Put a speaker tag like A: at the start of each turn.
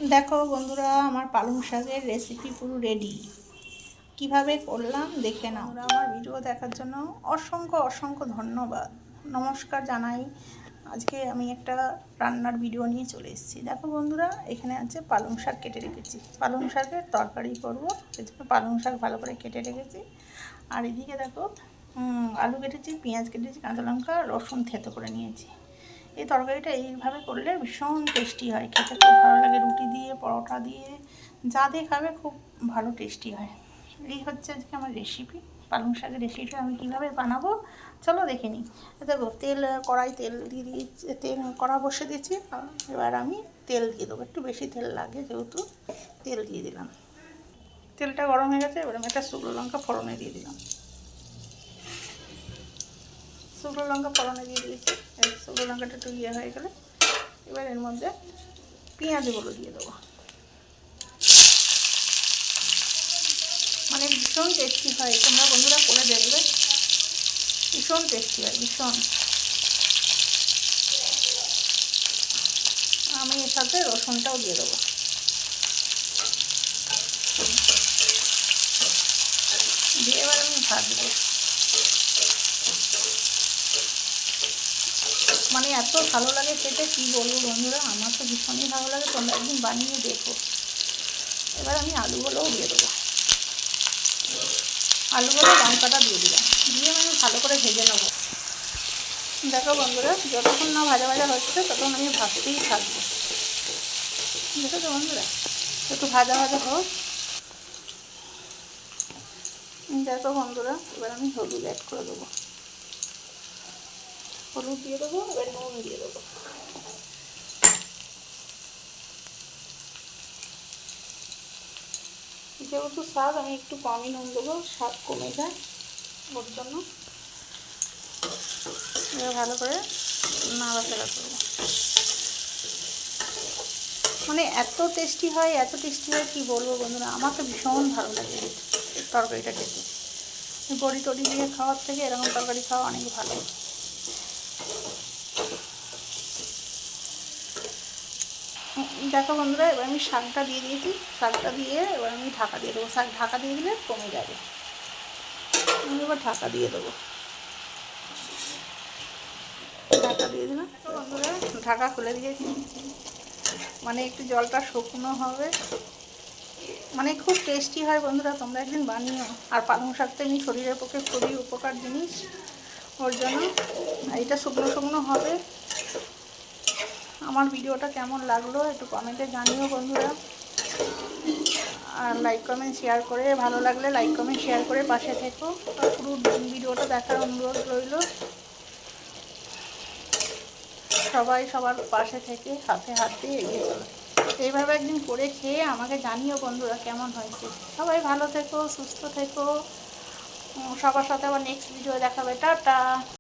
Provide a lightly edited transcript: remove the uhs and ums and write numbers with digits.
A: দেখো বন্ধুরা, আমার পালং শাকের রেসিপি পুরো রেডি। কিভাবে করলাম দেখে নাও। আমার ভিডিও দেখার জন্য অসংখ্য অসংখ্য ধন্যবাদ, নমস্কার জানাই। আজকে আমি একটা রান্নার ভিডিও নিয়ে চলে এসেছি। দেখো বন্ধুরা, এখানে আছে পালং শাক কেটে রেখেছি। পালং শাকের তরকারি করব, সেজন্য পালং শাক ভালো করে কেটে রেখেছি। আর এদিকে দেখো, আলু কেটেছি, পেঁয়াজ কেটেছি, কাঁচা লঙ্কা, রসুন থেতো করে নিয়েছি। এই তরকারিটা এইভাবে করলে ভীষণ টেস্টি হয়, খেতে খুব ভালো লাগে। রুটি দিয়ে, পরোটা দিয়ে, যা দিয়ে খাবে খুব ভালো টেস্টি হয়। এই হচ্ছে আজকে আমার রেসিপি, পালং শাকের রেসিপিটা আমি কীভাবে বানাবো চলো দেখে নিই। দেখো, কড়াই তেল দিয়ে দিয়েছি, কড়া বসে দিয়েছি। এবার আমি তেল দিয়ে দেবো, একটু বেশি তেল লাগে যেহেতু তেল দিয়ে দিলাম। তেলটা গরম হয়ে গেছে, এবার আমি একটা শুকনো লঙ্কা ফোড়নে দিয়ে দিলাম। শুকনো লঙ্কা ফোড়নে দিয়ে দিয়েছি। এই শুকনো লঙ্কাটা একটু ইয়ে হয়ে গেলে এবার এর মধ্যে পেঁয়াজগুলো দিয়ে দেবো। মানে ভীষণ টেস্টি হয়, তোমরা বন্ধুরা করে দেখবে, ভীষণ টেস্টি হয়, ভীষণ। আমি এর সাথে রসুনটাও দিয়ে দেবো। দিয়ে এবার আমি ভাজবো। মানে এত ভালো লাগে খেতে, কী বলবো বন্ধুরা, আমার তো ভীষণই ভালো লাগে, তোমরা একদিন বানিয়ে দেখো। এবার আমি আলুগুলোও দিয়ে দেবো। আলুগুলো লঙ্কাটা দিয়ে দিলাম, দিয়ে আমি ভালো করে ভেজে নেবো। দেখো বন্ধুরা, যতক্ষণ না ভাজা ভাজা হচ্ছে ততক্ষণ আমি ভাজতেই থাকবো। দেখো বন্ধুরা, একটু ভাজা ভাজা হোক। দেখো বন্ধুরা, এবার আমি হলুদ অ্যাড করে দেবো। হলুদ দিয়ে দেবো, এবার নুন দিয়ে দেবো। যেহেতু শাক, আমি একটু কমই নুন দেবো, শাক কমে যায় ওর জন্য। এবার ভালো করে নাড়াচাড়া করবো। মানে এত টেস্টি হয়, এত টেস্টি হয়, কী বলবো বন্ধুরা, আমার তো ভীষণ ভালো লাগে তরকারিটা খেতে। বড়ি টড়ি দিয়ে খাওয়ার থেকে এরকম তরকারি খাওয়া অনেক ভালো। দেখো বন্ধুরা, এবার আমি শাকটা দিয়ে দিয়েছি। শাকটা দিয়ে এবার আমি ঢাকা দিয়ে দেবো। শাক ঢাকা দিয়ে দিলে কমে যাবে। আমি এবার ঢাকা দিয়ে দেবো। ঢাকা দিয়ে দিলাম বন্ধুরা, ঢাকা খুলে দিয়েছি। মানে একটু জলটা শুকনো হবে, মানে খুব টেস্টি হয় বন্ধুরা, তোমরা একদিন বানিও। আর পালং শাকটা এমনি শরীরের পক্ষে খুবই উপকার জিনিস, ওর জন্য এটা শুকনো শুকনো হবে। আমার ভিডিওটা কেমন লাগলো একটু কমেন্টে জানিও বন্ধুরা। আর লাইক কমেন্ট শেয়ার করে, ভালো লাগলে লাইক কমেন্ট শেয়ার করে পাশে থেকো। পুরো ভিডিওটা দেখার অনুরোধ রইল। সবাই সবার পাশে থেকে হাতে হাত দিয়ে এগিয়ে চলো। এইভাবে একদিন করে খেয়ে আমাকে জানিও বন্ধুরা কেমন হয়েছে। সবাই ভালো থেকো, সুস্থ থেকো। সবার সাথে আবার নেক্সট ভিডিও দেখাবে। টাটা।